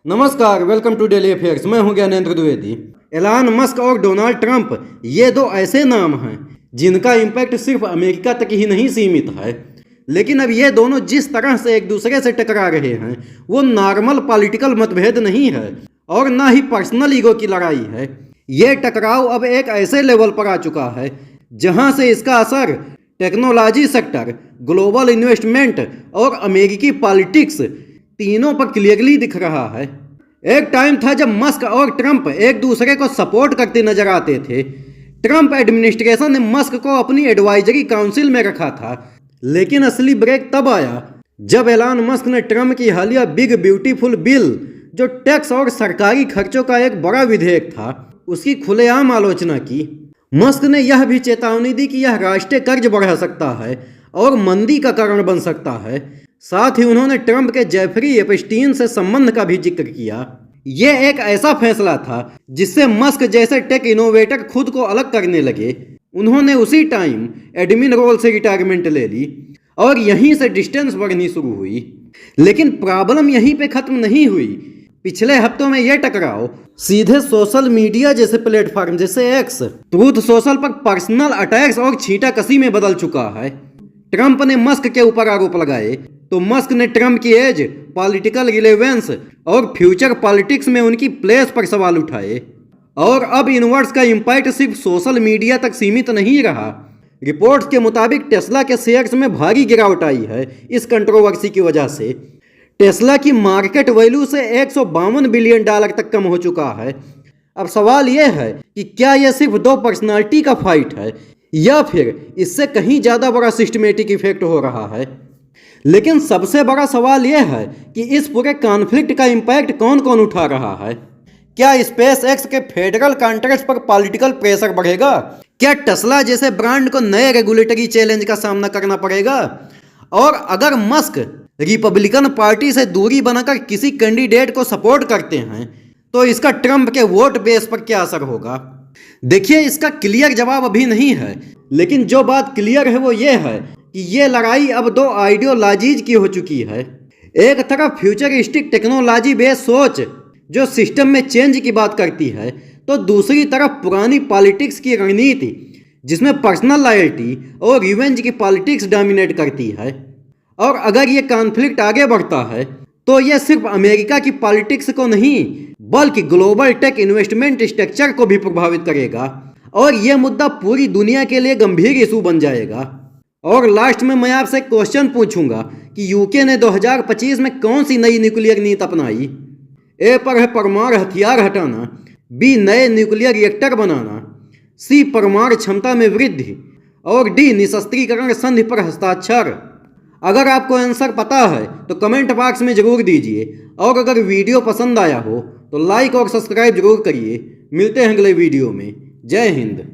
नमस्कार, welcome to daily affairs. मैं हूं ज्ञानेंद्र द्विवेदी। एलन मस्क और डोनाल्ड ट्रंप ये दो ऐसे नाम हैं जिनका इम्पैक्ट सिर्फ अमेरिका तक ही नहीं सीमित है, लेकिन अब ये दोनों जिस तरह से एक दूसरे से टकरा रहे हैं वो नॉर्मल पॉलिटिकल मतभेद नहीं है और ना ही पर्सनल ईगो की लड़ाई है। ये टकराव अब एक ऐसे लेवल पर आ चुका है जहां से इसका असर टेक्नोलॉजी सेक्टर, ग्लोबल इन्वेस्टमेंट और अमेरिकी पॉलिटिक्स तीनों पर क्लियरली दिख रहा है। एक टाइम था जब मस्क और ट्रंप एक दूसरे को सपोर्ट करते नजर आते थे। ट्रंप एडमिनिस्ट्रेशन ने मस्क को अपनी एडवाइजरी काउंसिल में रखा था, लेकिन असली ब्रेक तब आया जब एलन मस्क ने ट्रंप की हालिया बिग ब्यूटीफुल बिल, जो टैक्स और सरकारी खर्चों का एक बड़ा विधेयक था, उसकी खुलेआम आलोचना की। मस्क ने यह भी चेतावनी दी कि यह राष्ट्रीय कर्ज बढ़ा सकता है और मंदी का कारण बन सकता है। साथ ही उन्होंने ट्रंप के जेफरी एपस्टीन से संबंध का भी जिक्र किया। यह एक ऐसा फैसला था जिससे मस्क जैसे टेक इनोवेटर खुद को अलग करने लगे। उन्होंने उसी टाइम एडमिन रोल से रिटायरमेंट ले ली और यहीं से डिस्टेंस बढ़नी शुरू हुई। लेकिन प्रॉब्लम यहीं पे खत्म नहीं हुई। पिछले हफ्तों में यह टकराव सीधे सोशल मीडिया जैसे प्लेटफॉर्म जैसे एक्स, ट्रूथ सोशल पर पर्सनल अटैक्स और छींटाकशी में बदल चुका है। ट्रंप ने मस्क के ऊपर आरोप लगाए तो मस्क ने ट्रंप की एज, पॉलिटिकल रिलेवेंस और फ्यूचर पॉलिटिक्स में उनकी प्लेस पर सवाल उठाए। और अब इनवर्ड्स का इम्पैक्ट सिर्फ सोशल मीडिया तक सीमित नहीं रहा। रिपोर्ट्स के मुताबिक टेस्ला के शेयर्स में भारी गिरावट आई है इस कंट्रोवर्सी की वजह से। टेस्ला की मार्केट वैल्यू से $152 बिलियन तक कम हो चुका है। अब सवाल यह है कि क्या यह सिर्फ दो पर्सनालिटी का फाइट है या फिर इससे कहीं ज़्यादा बड़ा सिस्टमेटिक इफेक्ट हो रहा है। लेकिन सबसे बड़ा सवाल यह है कि इस पूरे कॉन्फ्लिक्ट का इम्पैक्ट कौन कौन उठा रहा है। क्या स्पेस एक्स के फेडरल कॉन्ट्रैक्ट्स पर पॉलिटिकल प्रेशर बढ़ेगा? क्या टेस्ला जैसे ब्रांड को नए रेगुलेटरी चैलेंज का सामना करना पड़ेगा? और अगर मस्क रिपब्लिकन पार्टी से दूरी बनाकर किसी कैंडिडेट को सपोर्ट करते हैं तो इसका ट्रंप के वोट बेस पर क्या असर होगा? देखिए, इसका क्लियर जवाब अभी नहीं है, लेकिन जो बात क्लियर है वो ये है कि ये लड़ाई अब दो आइडियोलॉजीज की हो चुकी है। एक तरफ फ्यूचरिस्टिक टेक्नोलॉजी बेस्ड सोच जो सिस्टम में चेंज की बात करती है, तो दूसरी तरफ पुरानी पॉलिटिक्स की रणनीति जिसमें पर्सनल लॉयल्टी और रिवेंज की पॉलिटिक्स डोमिनेट करती है। और अगर ये कॉन्फ्लिक्ट आगे बढ़ता है तो ये सिर्फ अमेरिका की पॉलिटिक्स को नहीं बल्कि ग्लोबल टेक इन्वेस्टमेंट स्ट्रक्चर को भी प्रभावित करेगा और ये मुद्दा पूरी दुनिया के लिए गंभीर इशू बन जाएगा। और लास्ट में मैं आपसे एक क्वेश्चन पूछूंगा कि यूके ने 2025 में कौन सी नई न्यूक्लियर नीति अपनाई? ए पर है परमाणु हथियार हटाना, बी नए न्यूक्लियर रिएक्टर बनाना, सी परमाणु क्षमता में वृद्धि और डी निशस्त्रीकरण संधि पर हस्ताक्षर। अगर आपको आंसर पता है तो कमेंट बॉक्स में जरूर दीजिए और अगर वीडियो पसंद आया हो तो लाइक और सब्सक्राइब जरूर करिए। मिलते हैं अगले वीडियो में। जय हिंद।